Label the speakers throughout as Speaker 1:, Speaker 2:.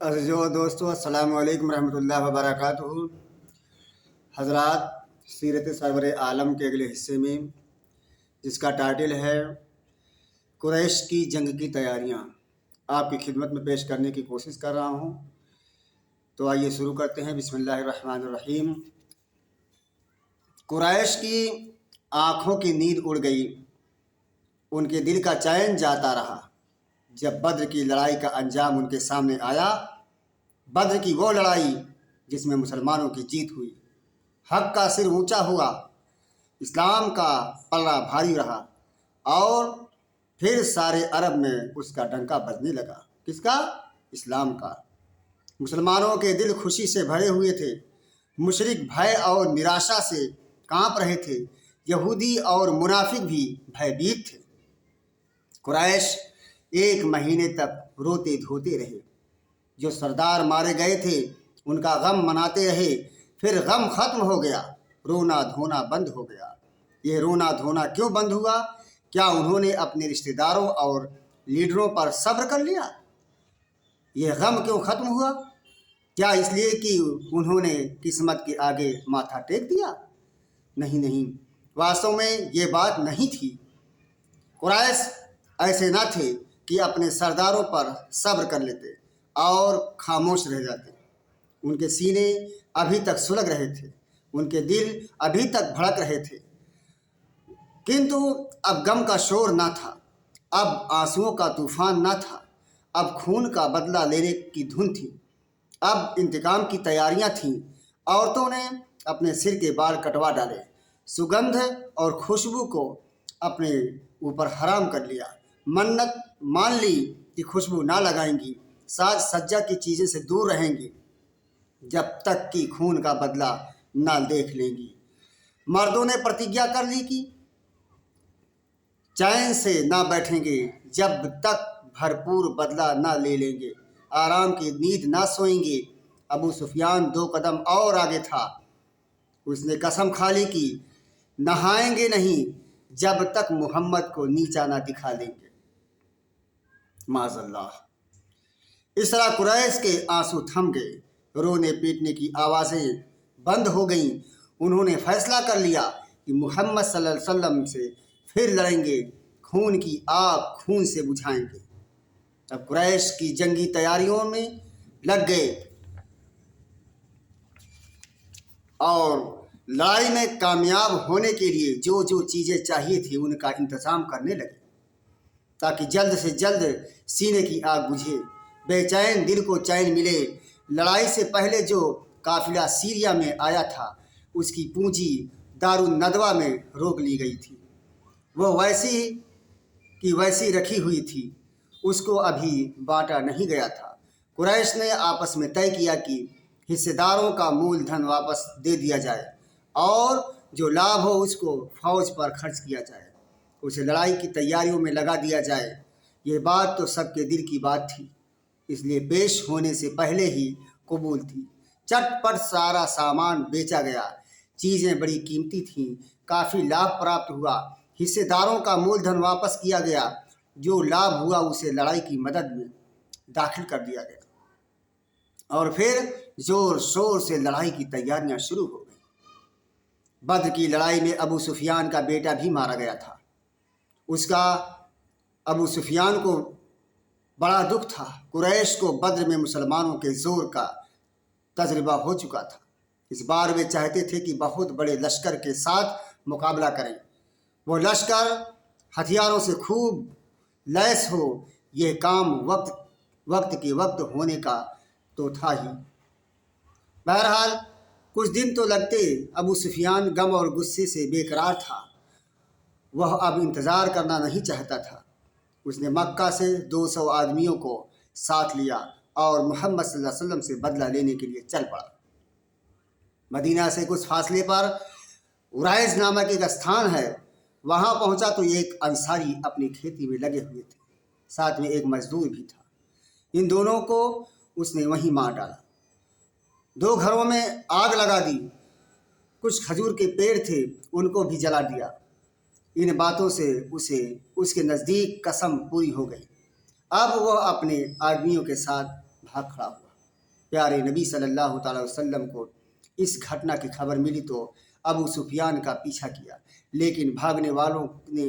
Speaker 1: عزیزو دوستو السلام علیکم ورحمۃ اللہ وبرکاتہ۔ حضرات، سیرت سرور عالم کے اگلے حصے میں جس کا ٹائٹل ہے قریش کی جنگ کی تیاریاں، آپ کی خدمت میں پیش کرنے کی کوشش کر رہا ہوں۔ تو آئیے شروع کرتے ہیں۔ بسم اللہ الرحمن الرحیم۔ قریش کی آنکھوں کی نیند اڑ گئی، ان کے دل کا چین جاتا رہا جب بدر کی لڑائی کا انجام ان کے سامنے آیا۔ بدر کی وہ لڑائی جس میں مسلمانوں کی جیت ہوئی، حق کا سر اونچا ہوا، اسلام کا پلڑا بھاری رہا، اور پھر سارے عرب میں اس کا ڈنکا بجنے لگا۔ کس کا؟ اسلام کا۔ مسلمانوں کے دل خوشی سے بھرے ہوئے تھے، مشرک بھے اور نراشا سے کانپ رہے تھے، یہودی اور منافق بھی بھے بیت تھے۔ قریش ایک مہینے تک روتے دھوتے رہے۔ جو سردار مارے گئے تھے ان کا غم مناتے رہے، پھر غم ختم ہو گیا، رونا دھونا بند ہو گیا۔ یہ رونا دھونا کیوں بند ہوا؟ کیا انہوں نے اپنے رشتہ داروں اور لیڈروں پر صبر کر لیا؟ یہ غم کیوں ختم ہوا؟ کیا اس لیے کہ انہوں نے قسمت کے آگے ماتھا ٹیک دیا؟ نہیں، واستو میں یہ بات نہیں تھی۔ قریش ایسے نہ تھے کہ اپنے سرداروں پر صبر کر لیتے اور خاموش رہ جاتے۔ ان کے سینے ابھی تک سلگ رہے تھے، ان کے دل ابھی تک بھڑک رہے تھے، کنتو اب غم کا شور نہ تھا، اب آنسوؤں کا طوفان نہ تھا، اب خون کا بدلہ لینے کی دھن تھی، اب انتقام کی تیاریاں تھیں۔ عورتوں نے اپنے سر کے بال کٹوا ڈالے، سگندھ اور خوشبو کو اپنے اوپر حرام کر لیا، منت مان لی کہ خوشبو نہ لگائیں گی، ساج سجا کی چیزیں سے دور رہیں گی جب تک کہ خون کا بدلہ نہ دیکھ لیں گی۔ مردوں نے پرتیجھا کر لی کہ چین سے نہ بیٹھیں گے جب تک بھرپور بدلہ نہ لے لیں گے، آرام کی نیند نہ سوئیں گے۔ ابو سفیان 2 قدم اور آگے تھا، اس نے قسم کھا لی کہ نہائیں گے نہیں جب تک محمد کو نیچا نہ دکھا لیں گے۔ معاذ اللہ۔ اس طرح قریش کے آنسو تھم گئے، رونے پیٹنے کی آوازیں بند ہو گئیں۔ انہوں نے فیصلہ کر لیا کہ محمد صلی اللہ علیہ وسلم سے پھر لڑیں گے، خون کی آگ خون سے بجھائیں گے۔ اب قریش کی جنگی تیاریوں میں لگ گئے اور لڑائی میں کامیاب ہونے کے لیے جو جو چیزیں چاہیے تھی ان کا انتظام کرنے لگے تاکہ جلد سے جلد سینے کی آگ بجھے، بے چین دل کو چین ملے۔ لڑائی سے پہلے جو قافلہ سیریا میں آیا تھا اس کی پونجی دارالندوہ میں روک لی گئی تھی، وہ ویسی کی ویسی رکھی ہوئی تھی، اس کو ابھی بانٹا نہیں گیا تھا۔ قریش نے آپس میں طے کیا کہ حصے داروں کا مول دھن واپس دے دیا جائے اور جو لابھ ہو اس کو فوج پر خرچ کیا جائے، اسے لڑائی کی تیاریوں میں لگا دیا جائے۔ یہ بات تو سب کے دل کی بات تھی، اس لیے پیش ہونے سے پہلے ہی قبول تھی۔ چٹ پٹ سارا سامان بیچا گیا، چیزیں بڑی قیمتی تھیں، کافی لابھ پراپت ہوا، حصے داروں کا مول دھن واپس کیا گیا، جو لابھ ہوا اسے لڑائی کی مدد میں داخل کر دیا گیا، اور پھر زور شور سے لڑائی کی تیاریاں شروع ہو گئیں۔ بدر کی لڑائی میں ابو سفیان کا بیٹا بھی مارا گیا تھا۔ اس کا ابو سفیان کو بڑا دکھ تھا۔ قریش کو بدر میں مسلمانوں کے زور کا تجربہ ہو چکا تھا، اس بار وہ چاہتے تھے کہ بہت بڑے لشکر کے ساتھ مقابلہ کریں، وہ لشکر ہتھیاروں سے خوب لیس ہو۔ یہ کام وقت کے وقت ہونے کا تو تھا ہی۔ بہرحال کچھ دن تو لگتے، ابو سفیان غم اور غصے سے بے قرار تھا، وہ اب انتظار کرنا نہیں چاہتا تھا۔ اس نے مکہ سے 200 آدمیوں کو ساتھ لیا اور محمد صلی اللہ علیہ وسلم سے بدلہ لینے کے لیے چل پڑا۔ مدینہ سے کچھ فاصلے پر عرائز نامک ایک استھان ہے، وہاں پہنچا تو ایک انصاری اپنی کھیتی میں لگے ہوئے تھے، ساتھ میں ایک مزدور بھی تھا۔ ان دونوں کو اس نے وہیں مار ڈالا، 2 گھروں میں آگ لگا دی، کچھ کھجور کے پیڑ تھے ان کو بھی جلا دیا۔ ان باتوں سے اس کے نزدیک قسم پوری ہو گئی۔ اب وہ اپنے آدمیوں کے ساتھ بھاگ کھڑا ہوا۔ प्यारे नबी सल्लल्लाहु अलैहि वसल्लम को इस घटना की खबर मिली तो अबू सुफियान का पीछा किया, लेकिन भागने वालों ने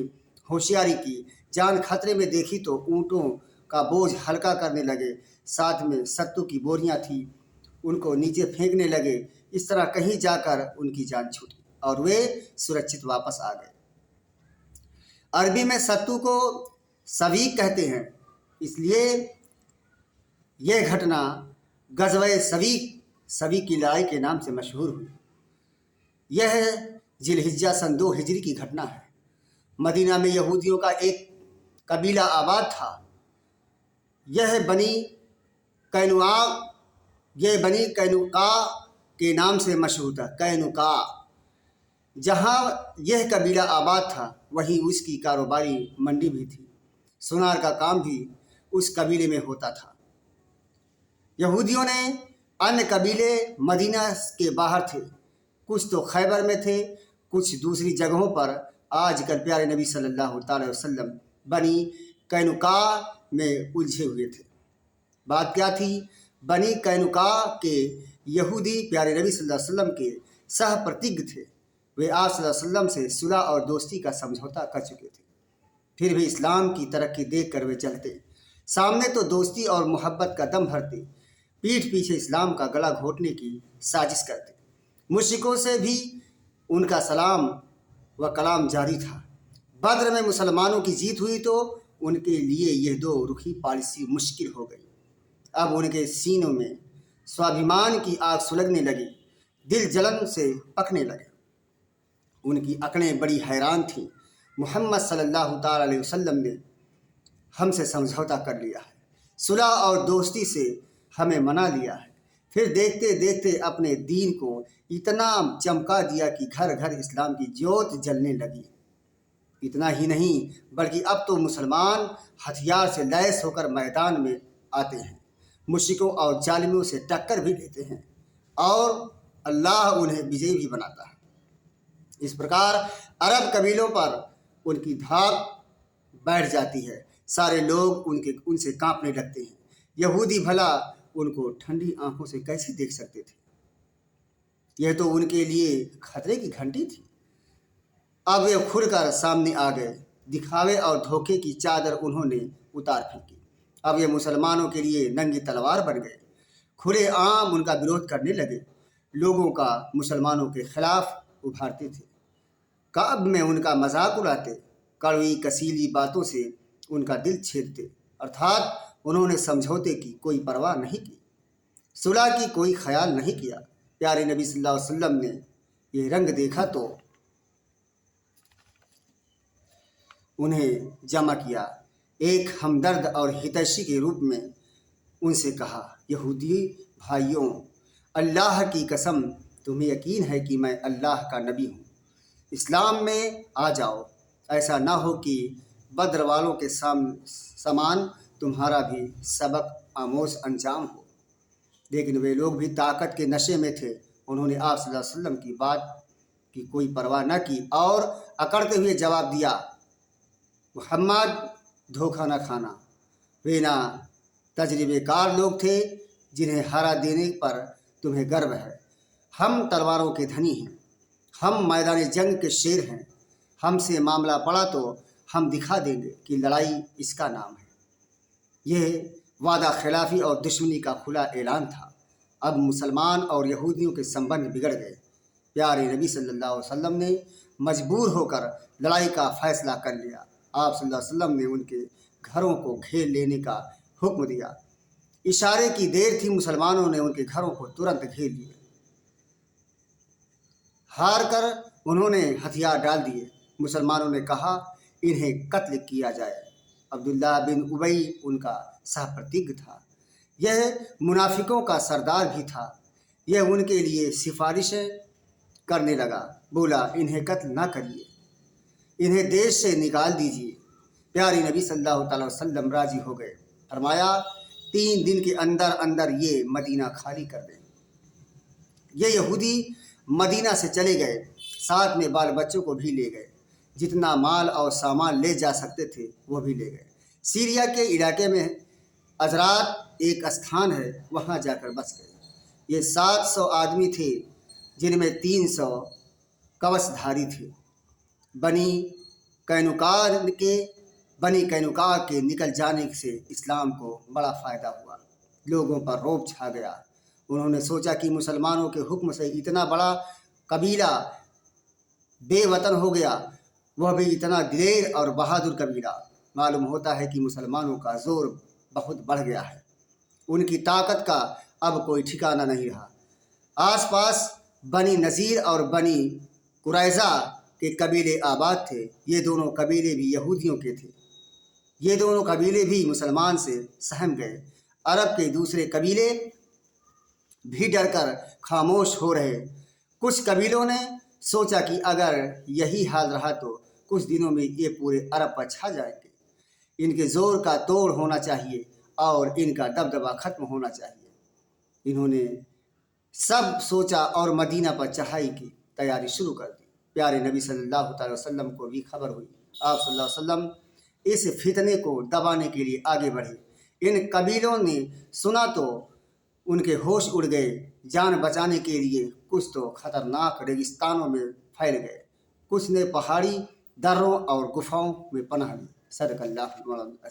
Speaker 1: होशियारी की। जान खतरे में देखी तो ऊँटों का बोझ हल्का करने लगे। साथ में सत्तू की बोरियां थी, उनको नीचे फेंकने लगे। इस तरह कहीं जाकर उनकी जान छूटी और वे सुरक्षित वापस आ गए। अरबी में सत्तू को सवीक कहते हैं, इसलिए यह घटना गज़वे सवीक की लड़ाई के नाम से मशहूर हुई। यह जिलहिज्जा सन 2 हिजरी की घटना है। मदीना में यहूदियों का एक कबीला आबाद था। यह बनी कैनुका के नाम से मशहूर था। कैनुका, जहाँ यह कबीला आबाद था वहीं उसकी कारोबारी मंडी भी थी। सुनार का काम भी उस कबीले में होता था। यहूदियों ने अन्य कबीले मदीना के बाहर थे, कुछ तो खैबर में थे, कुछ दूसरी जगहों पर आजकल प्यारे नबी सल्लल्लाहु अलैहि वसल्लम बनी कैनुका में उलझे हुए थे। बात क्या थी? बनी कैनुका के यहूदी प्यारे नबी सल्लल्लाहु अलैहि वसल्लम के सह प्रतिज्ञ थे। वे आप सल्लल्लाहु अलैहि वसल्लम से सुलह और दोस्ती का समझौता कर चुके थे, फिर भी इस्लाम की तरक्की देख कर वे चलते। सामने तो दोस्ती और मोहब्बत का दम भरते, पीठ पीछे इस्लाम का गला घोटने की साजिश करते। मुश्रिकों से भी उनका सलाम व कलाम जारी था। बद्र में मुसलमानों की जीत हुई तो उनके लिए यह 2 रुखी पॉलिसी मुश्किल हो गई। अब उनके सीनों में स्वाभिमान की आग सुलगने लगी, दिल जलन से पकने लगे। उनकी अकड़ें बड़ी हैरान थीं। मोहम्मद सल्लल्लाहु अलैहि वसल्लम ने हमसे समझौता कर लिया है, सुलह और दोस्ती से हमें मना लिया है, फिर देखते देखते अपने दीन को इतना चमका दिया कि घर घर इस्लाम की ज्योत जलने लगी। इतना ही नहीं बल्कि अब तो मुसलमान हथियार से लैस होकर मैदान में आते हैं, मुश्रिकों और जालिमों से टक्कर भी लेते हैं और अल्लाह उन्हें विजयी भी बनाता है। इस प्रकार अरब कबीलों पर उनकी धाक बैठ जाती है। सारे लोग उनसे कांपने लगते हैं। यहूदी भला उनको ठंडी आंखों से कैसे देख सकते थे? यह तो उनके लिए खतरे की घंटी थी। अब वे खुलकर सामने आ गए। दिखावे और धोखे की चादर उन्होंने उतार फेंकी। अब ये मुसलमानों के लिए नंगी तलवार बन गए। खुले आम उनका विरोध करने लगे, लोगों का मुसलमानों के खिलाफ उभारते थे, काब में उनका मजाक उड़ाते, कड़वी कसीली बातों से उनका दिल छेदते। अर्थात उन्होंने समझौते की कोई परवाह नहीं की, सुलह की कोई ख्याल नहीं किया। प्यारे नबी सल्लल्लाहु अलैहि वसल्लम ने ये रंग देखा तो उन्हें जमा किया, एक हमदर्द और हितैषी के रूप में उनसे कहा, यहूदी भाइयों, अल्लाह की कसम तुम्हें यकीन है कि मैं अल्लाह का नबी हूँ, इस्लाम में आ जाओ। ऐसा ना हो कि बद्र वालों के समान तुम्हारा भी सबक आमोज अंजाम हो। लेकिन वे लोग भी ताकत के नशे में थे। उन्होंने आप सल्लल्लाहु अलैहि वसल्लम की बात की कोई परवाह न की और अकड़ते हुए जवाब दिया, मुहम्मद धोखा न खाना। वे ना तजर्बेकार लोग थे जिन्हें हरा देने पर तुम्हें गर्व है। हम तलवारों के धनी हैं, हम मैदान जंग के शेर हैं। हमसे मामला पड़ा तो हम दिखा देंगे कि लड़ाई इसका नाम है। यह वादा खिलाफी और दुश्मनी का खुला ऐलान था। अब मुसलमान और यहूदियों के संबंध बिगड़ गए। प्यारे नबी सल्लल्लाहु अलैहि वसल्लम ने मजबूर होकर लड़ाई का फैसला कर लिया। आप सल्लल्लाहु अलैहि वसल्लम ने उनके घरों को घेर लेने का हुक्म दिया। इशारे की देर थी, मुसलमानों ने उनके घरों को तुरंत घेर लिए। हार कर उन्होंने हथियार डाल दिए। मुसलमानों ने कहा, इन्हें कत्ल किया जाए। अब्दुल्ला बिन उबई उनका सहप्रतिज्ञ था। यह मुनाफिकों का सरदार भी था। यह उनके लिए सिफारिशें करने लगा। बोला, इन्हें कत्ल ना करिए, इन्हें देश से निकाल दीजिए। प्यारे नबी सल्लल्लाहु अलैहि वसल्लम राजी हो गए। फरमाया, 3 दिन के अंदर अंदर ये मदीना खाली कर दें। ये यहूदी मदीना से चले गए, साथ में बाल बच्चों को भी ले गए। जितना माल और सामान ले जा सकते थे वो भी ले गए। सीरिया के इलाके में अजरात एक स्थान है, वहाँ जाकर बस गए। ये 700 आदमी थे जिनमें 300 कवचधारी थे। बनी कैनुका के निकल जाने से इस्लाम को बड़ा फ़ायदा हुआ। लोगों पर रौब छा गया। उन्होंने सोचा कि मुसलमानों के हुक्म से इतना बड़ा कबीला बेवतन हो गया, वह भी इतना दिलेर और बहादुर कबीला। मालूम होता है कि मुसलमानों का ज़ोर बहुत बढ़ गया है, उनकी ताकत का अब कोई ठिकाना नहीं रहा। आसपास बनी नज़ीर और बनी कुरैज़ा के कबीले आबाद थे। ये दोनों कबीले भी यहूदियों के थे। ये दोनों कबीले भी मुसलमान से सहम गए। अरब के दूसरे कबीले भी डरकर खामोश हो रहे। कुछ कबीलों ने सोचा कि अगर यही हाल रहा तो कुछ दिनों में ये पूरे अरब पर छा जाएंगे। इनके ज़ोर का तोड़ होना चाहिए और इनका दबदबा खत्म होना चाहिए। इन्होंने सब सोचा और मदीना पर चढ़ाई की तैयारी शुरू कर दी। प्यारे नबी सल्लल्लाहु अलैहि वसल्लम को भी खबर हुई। आप सल्लल्लाहु अलैहि वसल्लम इस फितने को दबाने के लिए आगे बढ़े। इन कबीलों ने सुना तो उनके होश उड़ गए। जान बचाने के लिए कुछ तो खतरनाक रेगिस्तानों में फैल गए, कुछ ने पहाड़ी दर्रों और गुफाओं में पनाह ली। सदकल्लाहुल मौलाना।